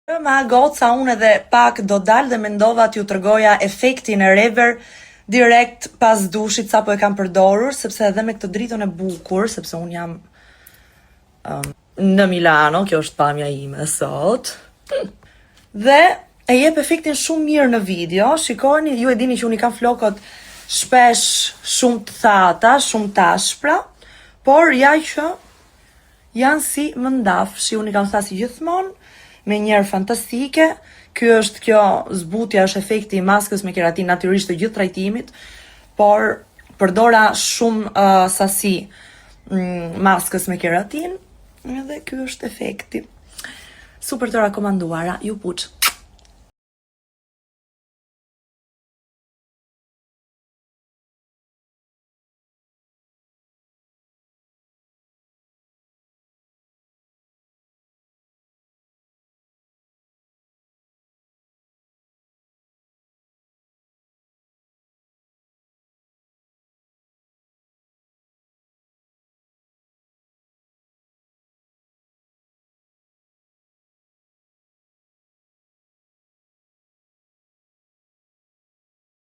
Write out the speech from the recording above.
Ma goca unë edhe pak do dal dhe mendova t'ju tregoja efektin e Rever direkt pas dushit sa po e kam përdorur, sepse edhe me këtë dritën e bukur, sepse unë jam në Milano, kjo është pamja ime sot. Dhe e jep efektin shumë mirë në video. Shikoni, ju e dini që unë i kam flokët shpesh shumë të thata, shumë të ashpra, por ja që janë si më ndafshi, unë i kam thasi gjithmonë, me njerë fantastike. Kjo zbutja është efekti i maskës me keratin natyrisht të gjithë trajtimit, por përdora shumë sasi maskës me keratin, edhe kjo është efekti. Super të rekomanduara, ju puç.